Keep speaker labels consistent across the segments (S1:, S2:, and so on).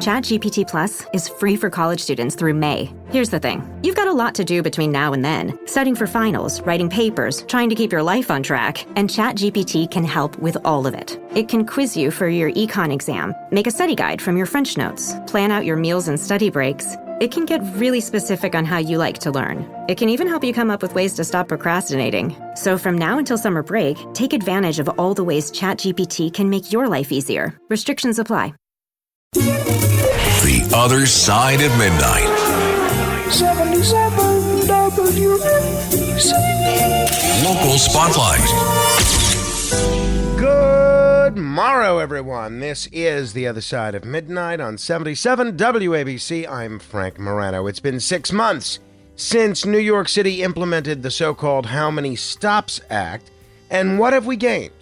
S1: ChatGPT Plus is free for college students through May. Here's the thing. You've got a lot to do between now and then. Studying for finals, writing papers, trying to keep your life on track, and ChatGPT can help with all of it. It can quiz you for your econ exam, make a study guide from your French notes, plan out your meals and study breaks. It can get really specific on how you like to learn. It can even help you come up with ways to stop procrastinating. So from now until summer break, take advantage of all the ways ChatGPT can make your life easier. Restrictions apply.
S2: The Other Side of Midnight.
S3: 77 WABC.
S2: Local Spotlight.
S4: Good morrow, everyone. This is The Other Side of Midnight on 77 WABC. I'm Frank Morano. It's been 6 months since New York City implemented the so-called How Many Stops Act. And what have we gained?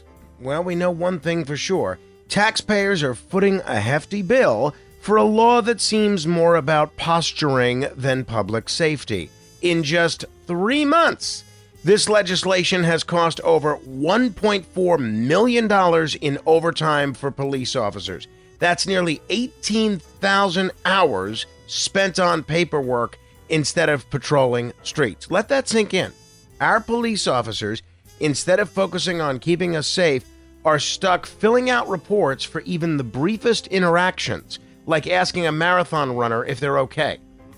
S4: Well, we know one thing for sure. Taxpayers are footing a hefty bill for a law that seems more about posturing than public safety. In just 3 months, this legislation has cost over $1.4 million in overtime for police officers. That's nearly 18,000 hours spent on paperwork instead of patrolling streets. Let that sink in. Our police officers, instead of focusing on keeping us safe, are stuck filling out reports for even the briefest interactions, like asking a marathon runner if they're okay.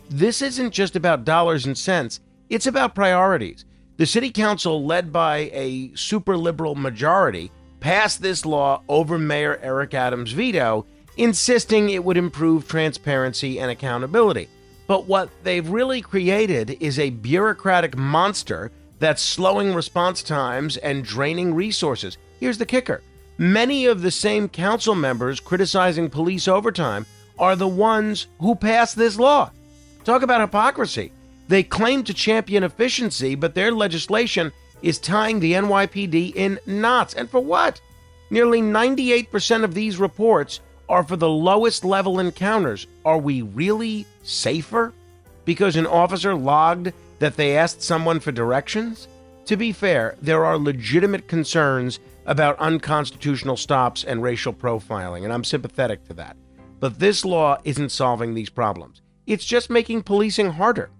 S4: This isn't just about dollars and cents, it's about priorities. The city council, led by a super liberal majority, passed this law over Mayor Eric Adams' veto, insisting it would improve transparency and accountability. But what they've really created is a bureaucratic monster that's slowing response times and draining resources. Here's the kicker. Many of the same council members criticizing police overtime are the ones who passed this law. Talk about hypocrisy. They claim to champion efficiency, but their legislation is tying the NYPD in knots. And for what? Nearly 98% of these reports are for the lowest level encounters. Are we really safer because an officer logged that they asked someone for directions? To be fair, there are legitimate concerns about unconstitutional stops and racial profiling, and I'm sympathetic to that. But this law isn't solving these problems. It's just making policing harder.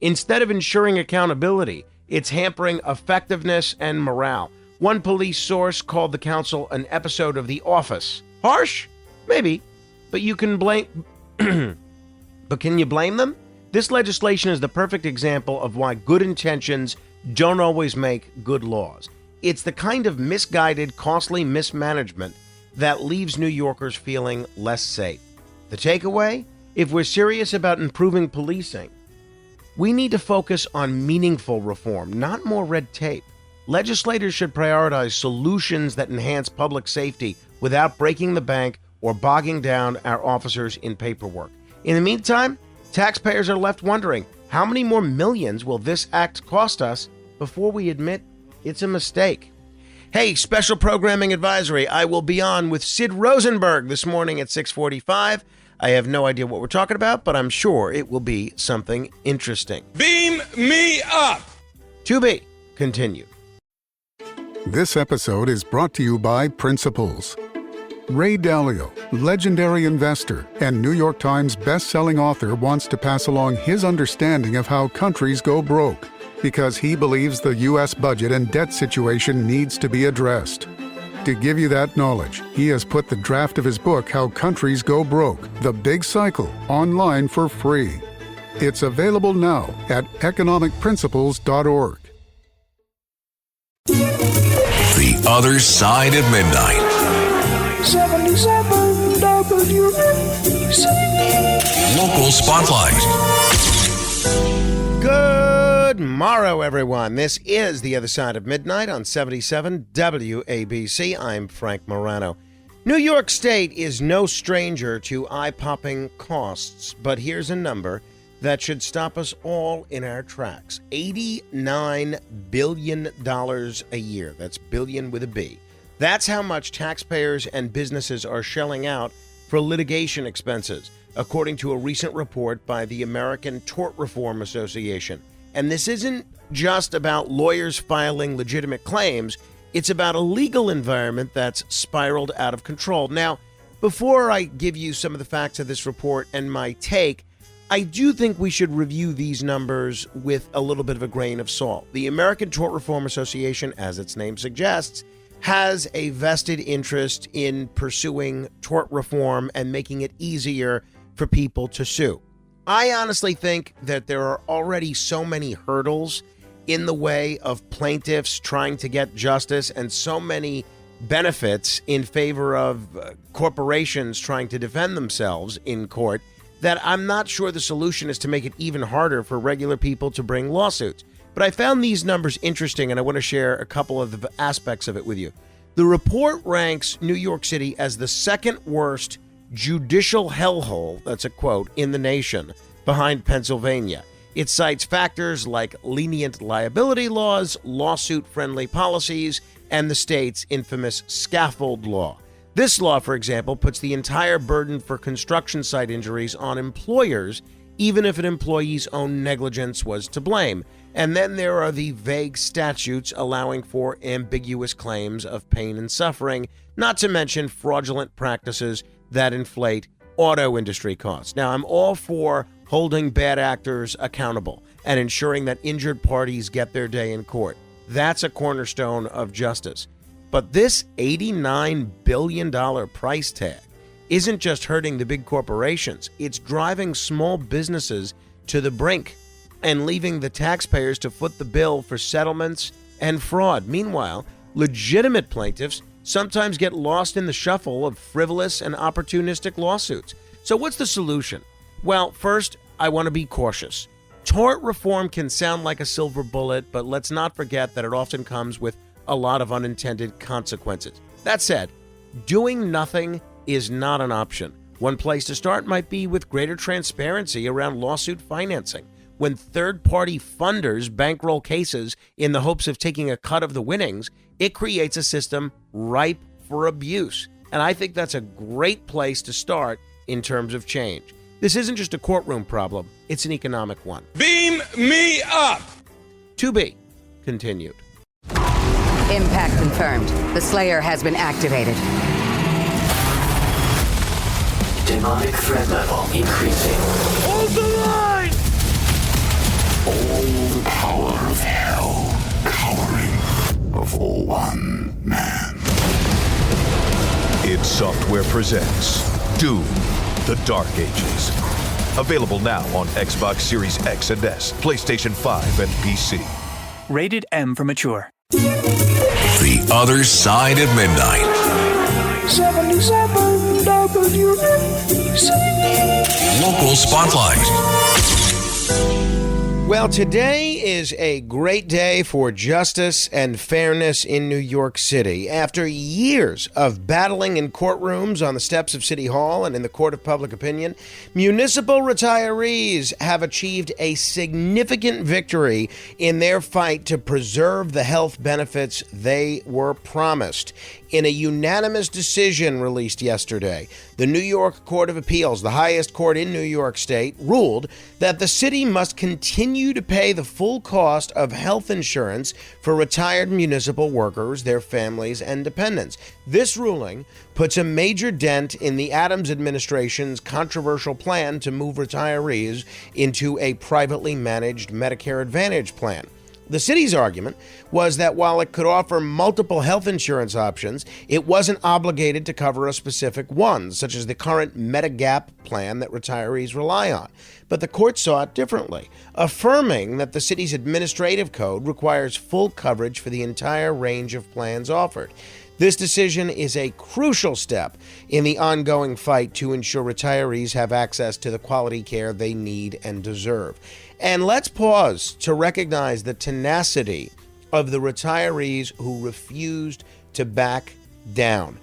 S4: Instead of ensuring accountability, it's hampering effectiveness and morale. One police source called the council an episode of The Office. Harsh? Maybe. But you can blame... But can you blame them? This legislation is the perfect example of why good intentions don't always make good laws. It's the kind of misguided, costly mismanagement that leaves New Yorkers feeling less safe. The takeaway? If we're serious about improving policing, we need to focus on meaningful reform, not more red tape. Legislators should prioritize solutions that enhance public safety without breaking the bank or bogging down our officers in paperwork. In the meantime, taxpayers are left wondering, how many more millions will this act cost us before we admit it's a mistake? Hey, special programming advisory. I will be on with Sid Rosenberg this morning at 6:45. I have no idea what we're talking about, but I'm sure it will be something interesting.
S5: Beam me up!
S4: To be continued.
S6: This episode is brought to you by Principles. Ray Dalio, legendary investor and New York Times best-selling author, wants to pass along his understanding of how countries go broke, because he believes the U.S. budget and debt situation needs to be addressed. To give you that knowledge, he has put the draft of his book, How Countries Go Broke, The Big Cycle, online for free. It's available now at economicprinciples.org.
S2: The Other Side of Midnight.
S3: 77 WABC.
S2: Local Spotlight.
S4: Good morrow, everyone. This is The Other Side of Midnight on 77 WABC. I'm Frank Morano. New York State is no stranger to eye-popping costs, but here's a number that should stop us all in our tracks. $89 billion a year. That's billion with a B. That's how much taxpayers and businesses are shelling out for litigation expenses, according to a recent report by the American Tort Reform Association. And this isn't just about lawyers filing legitimate claims. It's about a legal environment that's spiraled out of control. Now, before I give you some of the facts of this report and my take, I do think we should review these numbers with a little bit of a grain of salt. The American Tort Reform Association, as its name suggests, has a vested interest in pursuing tort reform and making it easier for people to sue. I honestly think that there are already so many hurdles in the way of plaintiffs trying to get justice and so many benefits in favor of corporations trying to defend themselves in court that I'm not sure the solution is to make it even harder for regular people to bring lawsuits. But I found these numbers interesting, and I want to share a couple of the aspects of it with you. The report ranks New York City as the second worst judicial hellhole, that's a quote, in the nation, behind Pennsylvania. It cites factors like lenient liability laws, lawsuit-friendly policies, and the state's infamous scaffold law. This law, for example, puts the entire burden for construction site injuries on employers, even if an employee's own negligence was to blame. And then there are the vague statutes allowing for ambiguous claims of pain and suffering, not to mention fraudulent practices that inflate auto industry costs. Now, I'm all for holding bad actors accountable and ensuring that injured parties get their day in court. That's a cornerstone of justice. But this $89 billion price tag isn't just hurting the big corporations. It's driving small businesses to the brink and leaving the taxpayers to foot the bill for settlements and fraud. Meanwhile, legitimate plaintiffs sometimes get lost in the shuffle of frivolous and opportunistic lawsuits. So what's the solution? Well, first, I want to be cautious. Tort reform can sound like a silver bullet, but let's not forget that it often comes with a lot of unintended consequences. That said, doing nothing is not an option. One place to start might be with greater transparency around lawsuit financing. When third-party funders bankroll cases in the hopes of taking a cut of the winnings, it creates a system ripe for abuse. And I think that's a great place to start in terms of change. This isn't just a courtroom problem, it's an economic one.
S5: Beam me up!
S4: To be continued.
S7: Impact confirmed. The Slayer has been activated.
S8: Demonic threat level increasing.
S5: Hold the line!
S9: All the power of hell cowering before one man.
S10: id Software presents Doom, The Dark Ages. Available now on Xbox Series X and S, PlayStation 5, and PC.
S11: Rated M for mature.
S2: The Other Side of Midnight.
S3: 77 WABC.
S2: Local Spotlight.
S4: Well, today is a great day for justice and fairness in New York City. After years of battling in courtrooms on the steps of City Hall and in the court of public opinion, municipal retirees have achieved a significant victory in their fight to preserve the health benefits they were promised. In a unanimous decision released yesterday, the New York Court of Appeals, the highest court in New York State, ruled that the city must continue to pay the full cost of health insurance for retired municipal workers, their families, and dependents. This ruling puts a major dent in the Adams administration's controversial plan to move retirees into a privately managed Medicare Advantage plan. The city's argument was that while it could offer multiple health insurance options, it wasn't obligated to cover a specific one, such as the current Medigap plan that retirees rely on. But the court saw it differently, affirming that the city's administrative code requires full coverage for the entire range of plans offered. This decision is a crucial step in the ongoing fight to ensure retirees have access to the quality care they need and deserve. And let's pause to recognize the tenacity of the retirees who refused to back down.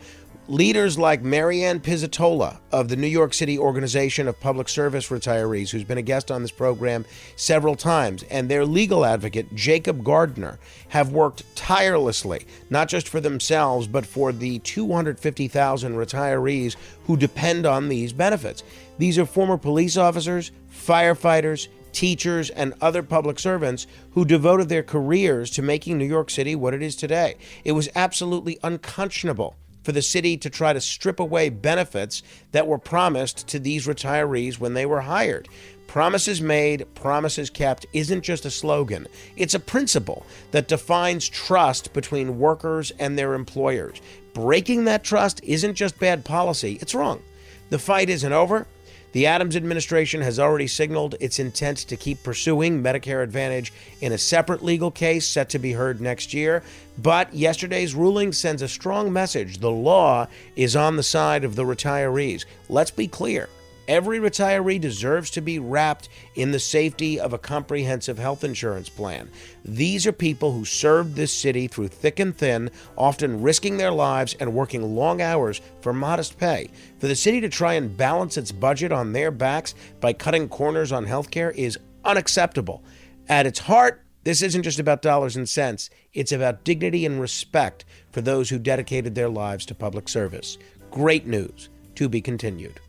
S4: Leaders like Marianne Pizzatola of the New York City Organization of Public Service Retirees, who's been a guest on this program several times, and their legal advocate, Jacob Gardner, have worked tirelessly, not just for themselves, but for the 250,000 retirees who depend on these benefits. These are former police officers, firefighters, teachers, and other public servants who devoted their careers to making New York City what it is today. It was absolutely unconscionable for the city to try to strip away benefits that were promised to these retirees when they were hired. Promises made, promises kept isn't just a slogan. It's a principle that defines trust between workers and their employers. Breaking that trust isn't just bad policy, it's wrong. The fight isn't over. The Adams administration has already signaled its intent to keep pursuing Medicare Advantage in a separate legal case set to be heard next year. But yesterday's ruling sends a strong message. The law is on the side of the retirees. Let's be clear. Every retiree deserves to be wrapped in the safety of a comprehensive health insurance plan. These are people who served this city through thick and thin, often risking their lives and working long hours for modest pay. For the city to try and balance its budget on their backs by cutting corners on health care is unacceptable. At its heart, this isn't just about dollars and cents. It's about dignity and respect for those who dedicated their lives to public service. Great news. To be continued.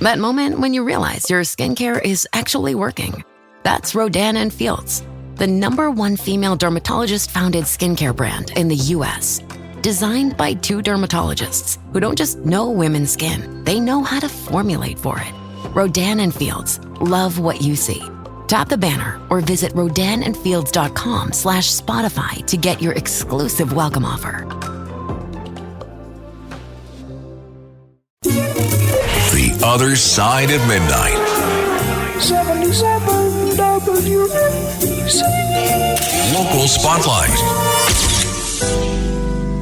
S12: That moment when you realize your skincare is actually working. That's Rodan and Fields, the #1 female dermatologist-founded skincare brand in the U.S. Designed by 2 dermatologists who don't just know women's skin, they know how to formulate for it. Rodan and Fields, love what you see. Tap the banner or visit rodanandfields.com/Spotify to get your exclusive welcome offer.
S2: The Other Side of Midnight.
S3: 77 WABC.
S2: Local Spotlight.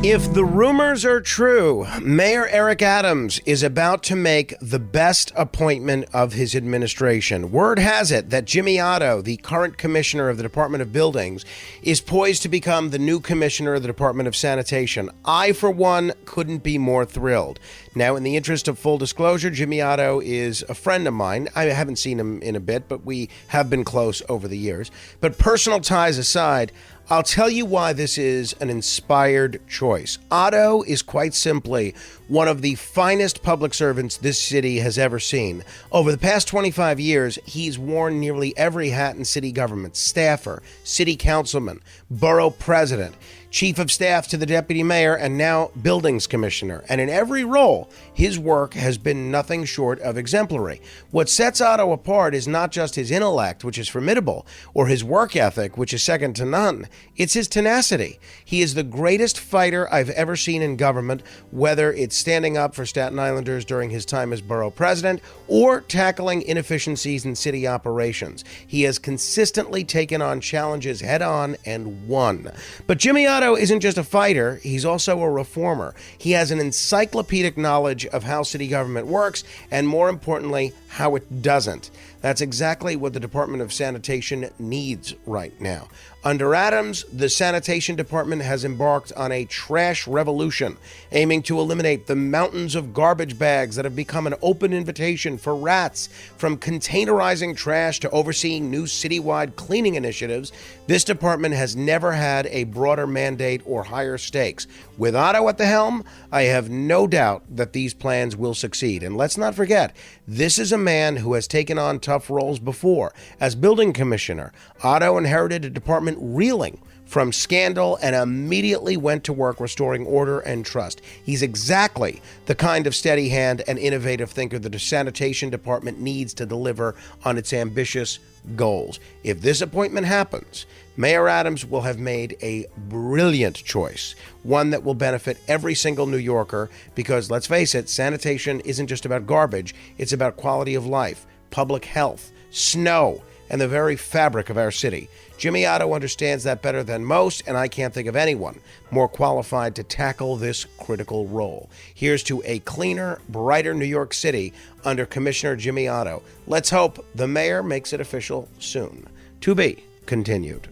S4: If the rumors are true, Mayor Eric Adams is about to make the best appointment of his administration. Word has it that Jimmy Otto, the current commissioner of the Department of Buildings, is poised to become the new commissioner of the Department of Sanitation. I, for one, couldn't be more thrilled. Now, in the interest of full disclosure, Jimmy Otto is a friend of mine. I haven't seen him in a bit, but we have been close over the years. But personal ties aside, I'll tell you why this is an inspired choice. Otto is quite simply one of the finest public servants this city has ever seen. Over the past 25 years, he's worn nearly every hat in city government: staffer, city councilman, borough president, chief of staff to the deputy mayor, and now buildings commissioner. And in every role, his work has been nothing short of exemplary. What sets Otto apart is not just his intellect, which is formidable, or his work ethic, which is second to none. It's his tenacity. He is the greatest fighter I've ever seen in government, whether it's standing up for Staten Islanders during his time as borough president or tackling inefficiencies in city operations. He has consistently taken on challenges head on and won. But Jimmy Otto isn't just a fighter, he's also a reformer. He has an encyclopedic knowledge of how city government works, and more importantly, how it doesn't. That's exactly what the Department of Sanitation needs right now. Under Adams, the sanitation department has embarked on a trash revolution, aiming to eliminate the mountains of garbage bags that have become an open invitation for rats. From containerizing trash to overseeing new citywide cleaning initiatives, this department has never had a broader mandate or higher stakes. With Otto at the helm, I have no doubt that these plans will succeed. And let's not forget, this is a man who has taken on tough roles before. As building commissioner, Otto inherited a department reeling from scandal and immediately went to work restoring order and trust. He's exactly the kind of steady hand and innovative thinker that the sanitation department needs to deliver on its ambitious goals. If this appointment happens, Mayor Adams will have made a brilliant choice, one that will benefit every single New Yorker, because let's face it, sanitation isn't just about garbage, it's about quality of life, public health, snow, and the very fabric of our city. Jimmy Otto understands that better than most, and I can't think of anyone more qualified to tackle this critical role. Here's to a cleaner, brighter New York City under Commissioner Jimmy Otto. Let's hope the mayor makes it official soon. To be continued.